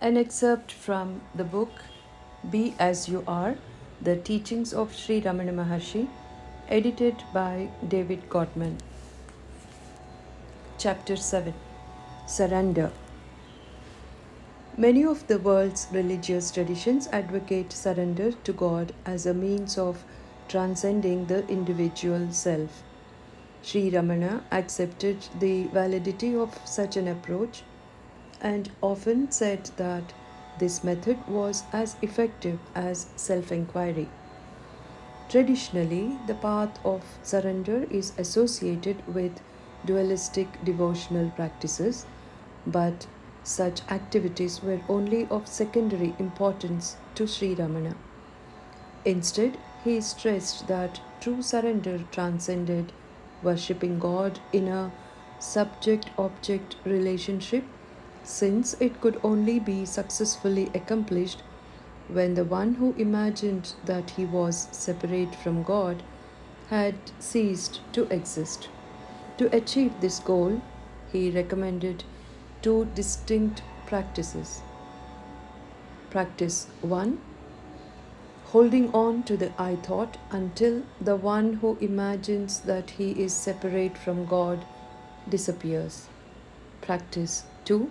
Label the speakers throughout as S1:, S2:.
S1: An excerpt from the book Be As You Are, The Teachings of Sri Ramana Maharshi, edited by David Godman. Chapter 7 Surrender. Many of the world's religious traditions advocate surrender to God as a means of transcending the individual self. Sri Ramana accepted the validity of such an approach and often said that this method was as effective as self-inquiry. Traditionally, the path of surrender is associated with dualistic devotional practices, but such activities were only of secondary importance to Sri Ramana. Instead, he stressed that true surrender transcended worshipping God in a subject object relationship, since it could only be successfully accomplished when the one who imagined that he was separate from God had ceased to exist. To achieve this goal, he recommended two distinct practices. Practice 1: holding on to the I thought until the one who imagines that he is separate from God disappears. Practice 2: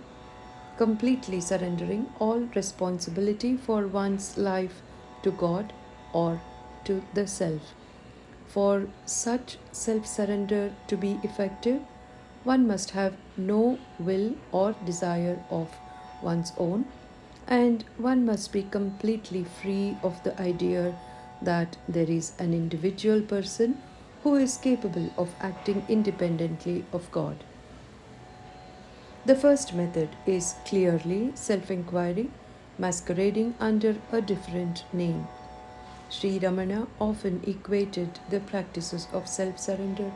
S1: completely surrendering all responsibility for one's life to God or to the self. For such self surrender to be effective, one must have no will or desire of one's own, and one must be completely free of the idea that there is an individual person who is capable of acting independently of God. The first method is clearly self inquiry, masquerading under a different name. Sri Ramana often equated the practices of self surrender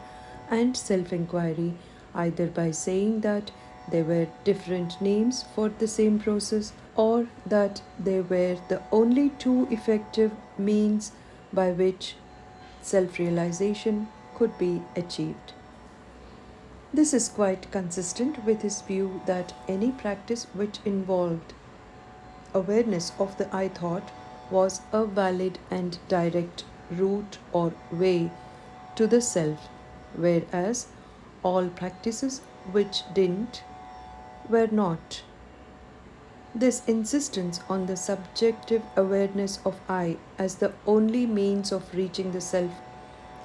S1: and self inquiry either by saying that they were different names for the same process or that they were the only two effective means by which self realization could be achieved. This is quite consistent with his view that any practice which involved awareness of the I thought was a valid and direct route or way to the self, whereas all practices which didn't were not. This insistence on the subjective awareness of I as the only means of reaching the self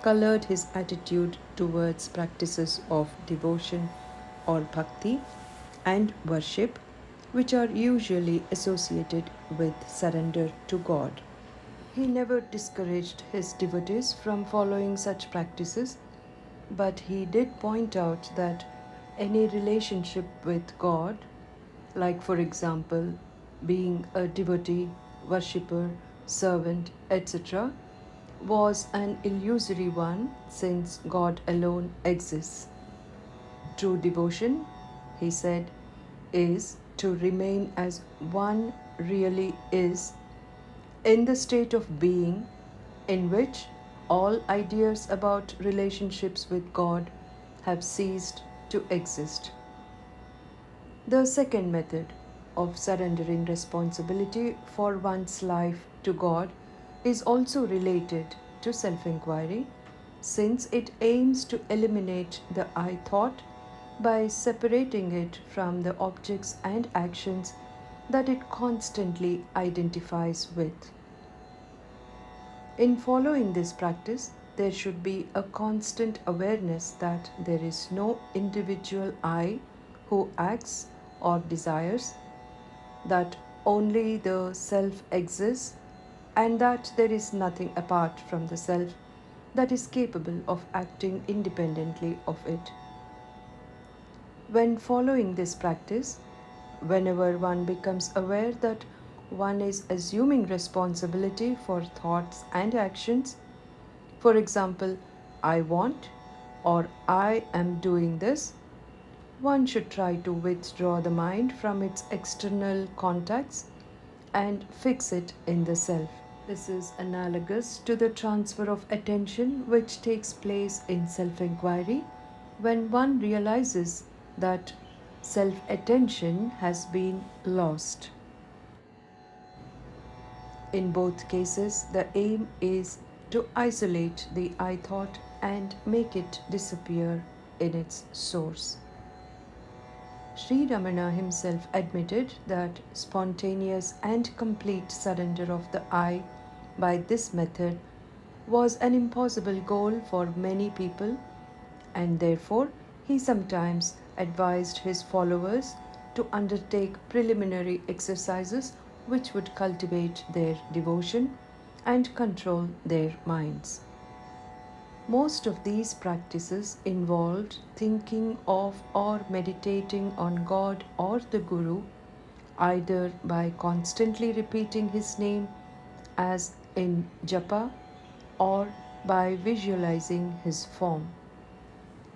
S1: colored his attitude towards practices of devotion or bhakti and worship, which are usually associated with surrender to God. He never discouraged his devotees from following such practices, but he did point out that any relationship with God, like for example, being a devotee, worshipper, servant, etc., was an illusory one since God alone exists. True devotion, he said, is to remain as one really is in the state of being in which all ideas about relationships with God have ceased to exist. The second method of surrendering responsibility for one's life to God is also related to self inquiry, since it aims to eliminate the I thought by separating it from the objects and actions that it constantly identifies with. In following this practice, there should be a constant awareness that there is no individual I who acts or desires, that only the self exists, and that there is nothing apart from the self that is capable of acting independently of it. When following this practice, whenever one becomes aware that one is assuming responsibility for thoughts and actions, for example, I want or I am doing this, one should try to withdraw the mind from its external contacts and fix it in the self. This is analogous to the transfer of attention which takes place in self inquiry when one realizes that self attention has been lost. In both cases, the aim is to isolate the I thought and make it disappear in its source. Sri Ramana himself admitted that spontaneous and complete surrender of the I by this method was an impossible goal for many people, and therefore he sometimes advised his followers to undertake preliminary exercises which would cultivate their devotion and control their minds. Most of these practices involved thinking of or meditating on God or the Guru, either by constantly repeating his name as in japa or by visualizing his form.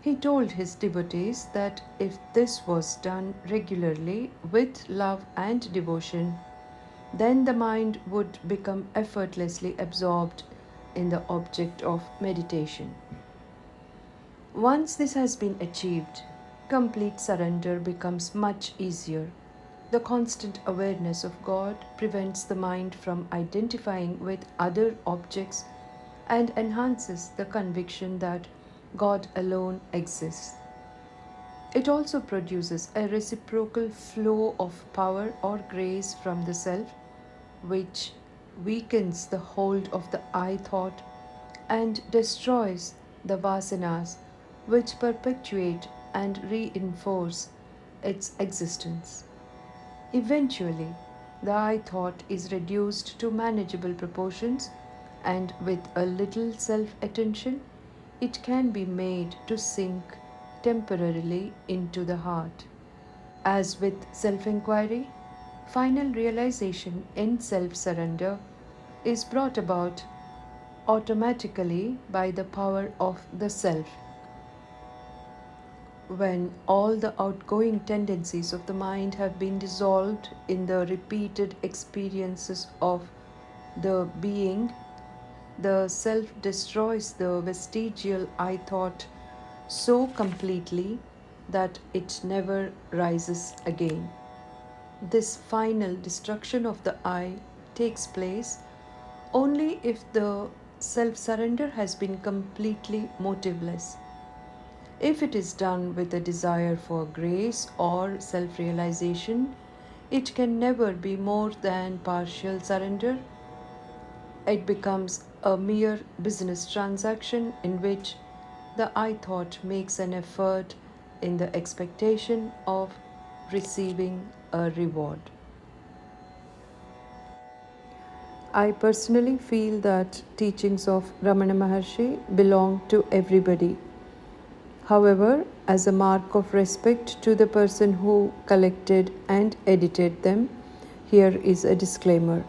S1: He told his devotees that if this was done regularly with love and devotion, then the mind would become effortlessly absorbed in the object of meditation. Once this has been achieved, complete surrender becomes much easier. The constant awareness of God prevents the mind from identifying with other objects and enhances the conviction that God alone exists. It also produces a reciprocal flow of power or grace from the self, which weakens the hold of the I thought and destroys the vasanas which perpetuate and reinforce its existence. Eventually, the I thought is reduced to manageable proportions, and with a little self attention, it can be made to sink temporarily into the heart. As with self inquiry, final realization in self surrender is brought about automatically by the power of the self. When all the outgoing tendencies of the mind have been dissolved in the repeated experiences of the being, the self destroys the vestigial I thought so completely that it never rises again. This final destruction of the I takes place only if the self surrender has been completely motiveless. If it is done with a desire for grace or self realization, it can never be more than partial surrender. It becomes a mere business transaction in which the I thought makes an effort in the expectation of receiving a reward. I personally feel that teachings of Ramana Maharshi belong to everybody. However, as a mark of respect to the person who collected and edited them, here is a disclaimer.